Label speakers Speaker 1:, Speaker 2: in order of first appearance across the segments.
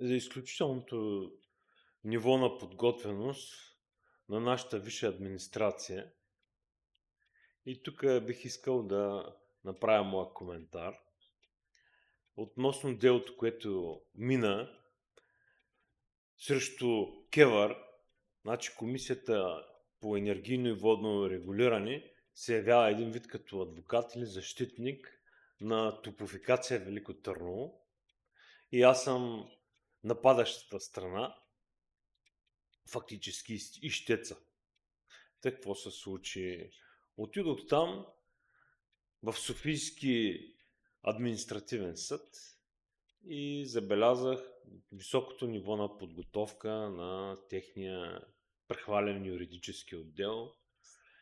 Speaker 1: за изключителното ниво на подготвеност на нашата висша администрация. И тук бих искал да направя моя коментар относно делото, което мина срещу КЕВР. Значи Комисията по енергийно и водно регулиране се явява един вид като адвокат или защитник на Топлофикация Велико Търново. И аз съм нападащата страна, фактически ищеца. Те какво се случи? Отидох там в Софийски административен съд и забелязах високото ниво на подготовка на техния прехвален юридически отдел.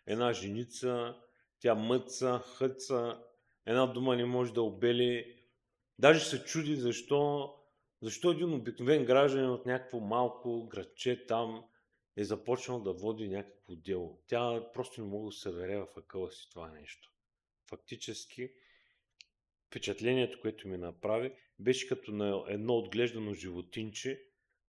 Speaker 1: Една женица, тя мъца, хъца, една дума не може да обели. Даже се чуди защо един обикновен гражданин от някакво малко градче там е започнал да води някакво дело. Тя просто не мога да се вере в акъла си това нещо. Фактически, впечатлението, което ми направи, беше като на едно отглеждано животинче,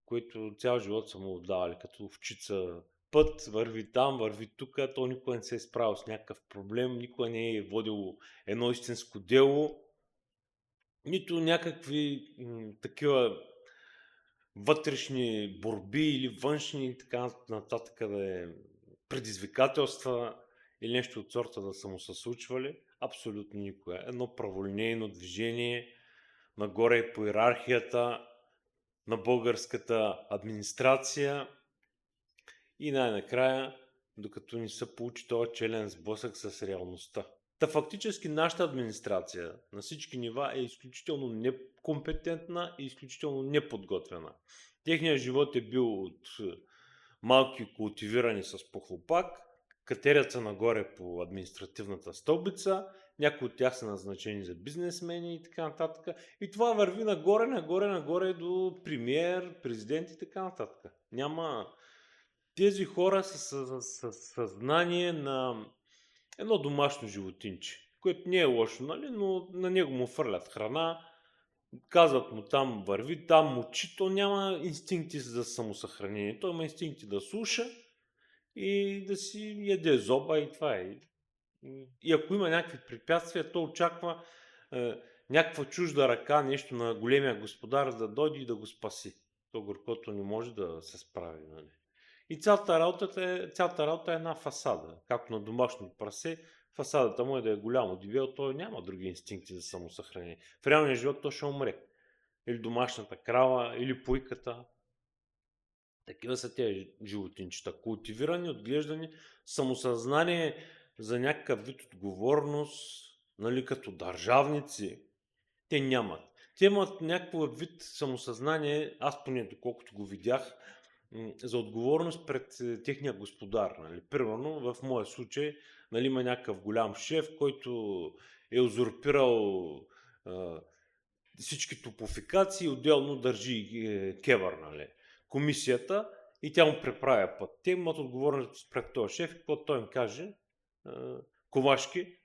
Speaker 1: което цял живот са му отдавали, като овчица. Път, върви там, върви тук, то никога не се е справил с някакъв проблем, никога не е водил едно истинско дело, нито някакви такива вътрешни борби или външни и така нататък да е предизвикателства или нещо от сорта да са му се случвали. Абсолютно никога. Едно праволинейно движение нагоре по иерархията на българската администрация и най-накрая, докато ни се получи този челен сблъсък с реалността. Та фактически нашата администрация на всички нива е изключително некомпетентна и изключително неподготвена. Техният живот е бил от малки култивирани с похлопак, катерят се нагоре по административната стълбица, някои от тях са назначени за бизнесмени и така нататък. И това върви нагоре, нагоре, нагоре до премиер, президент и така нататък. Няма... Тези хора са с съзнание на едно домашно животинче, което не е лошо, нали? Но на него му фърлят храна, казват му там върви, там мочи, то няма инстинкти за самосъхранение. Той има инстинкти да слуша и да си яде зоба и това е. И ако има някакви препятствия, то очаква някаква чужда ръка, нещо на големия господар да дойде и да го спаси. То горкото не може да се справи. Нали? И цялата работа е една фасада. Както на домашно прасе, фасадата му е да е голямо дивел, той няма други инстинкти за самосъхранение. В реалния живот той ще умре. Или домашната крава, или пуйката. Такива са тези животинчета. Култивирани, отглеждани, самосъзнание за някакъв вид отговорност, нали, като държавници. Те нямат. Те имат някакъв вид самосъзнание, аз поне доколкото го видях, за отговорност пред техния господар. Нали. Примерно в моя случай, нали, има някакъв голям шеф, който е узурпирал всички топофикации, отделно държи Кевър, нали, комисията и тя му преправя път. Те имат отговорност пред този шеф, какво той им каже, ковашки,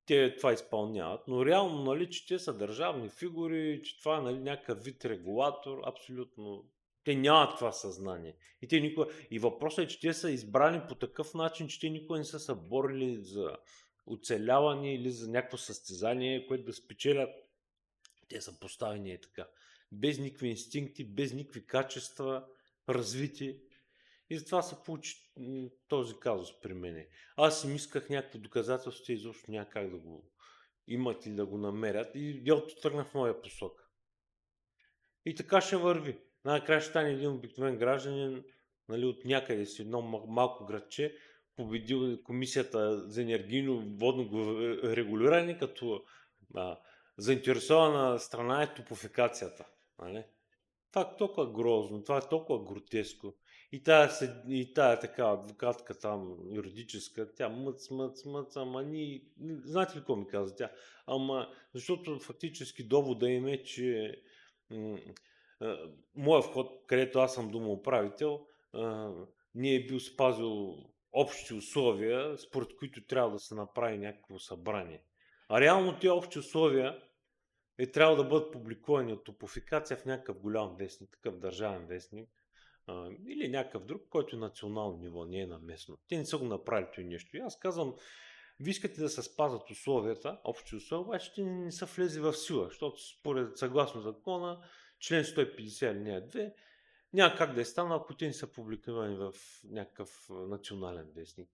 Speaker 1: те това изпълняват. Но реално, нали, че те са държавни фигури, че това е, нали, някакъв вид регулатор, абсолютно. Те нямат това съзнание. И въпросът е, че те са избрани по такъв начин, че те никога не са се борили за оцеляване или за някакво състезание, което да спечелят. Те са поставени и така. Без никакви инстинкти, без никакви качества, развити. И затова се получи този казус при мене. Аз си исках някакво доказателство, те изобщо няма как да го имат или да го намерят. И делото тръгна в моя посока. И така ще върви. Най-накрая ще стане един обикновен гражданин, нали, от някъде си едно малко градче, победил комисията за енергийно водно регулиране, като заинтересована страна е топофикацията. Нали? Това е толкова грозно, това е толкова гротеско. И тая така адвокатка там, юридическа, тя мъц, ама знаете ли какво ми каза тя? Ама, защото фактически довода им е, че моя вход, където аз съм домоуправител, не е бил спазил общи условия, според които трябва да се направи някакво събрание. А реално тези общи условия е трябвало да бъдат публикувани от топофикация в някакъв голям вестник, такъв държавен вестник, или някакъв друг, който е национално ниво, не е на местно. Те не са го направили това нещо. И аз казвам, вие искате да се спазват условията, общи условия, обаче те не са влезли в сила, защото според съгласно закона, член 150 алинея 2, няма как да е станало, ако те не са публикувани в някакъв национален вестник.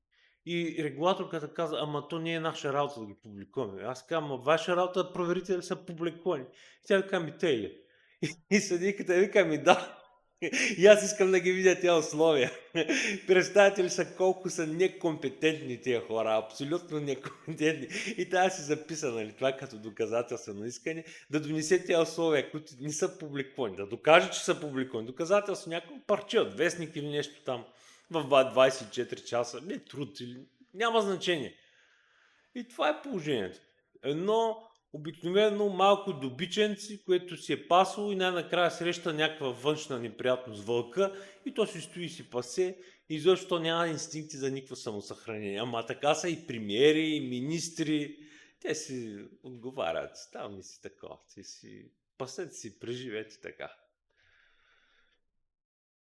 Speaker 1: И регулаторката каза, ама то не е наша работа да ги публикуваме. Аз казвам, ама ваша работа да проверите дали са публикувани. И тя вика, ми те ли? И съдиката вика, ми да. И аз искам да ги видя тези условия. Представете ли са колко са некомпетентни тези хора, абсолютно некомпетентни. И тази си записа, нали, това като доказателствено искане, да донесе тези условия, които не са публикувани, да докаже, че са публикувани. Доказателство някакво парче от вестник или нещо там в 24 часа, не труд или няма значение. И това е положението. Едно обикновено малко добиченци, което си е пасало и най-накрая среща някаква външна неприятност вълка и то си стои и си пасе и защо няма инстинкти за никакво самосъхранение. Ама така са и премиери, и министри. Те си отговарят. Там ми си такова. Те си пасете си, преживете така.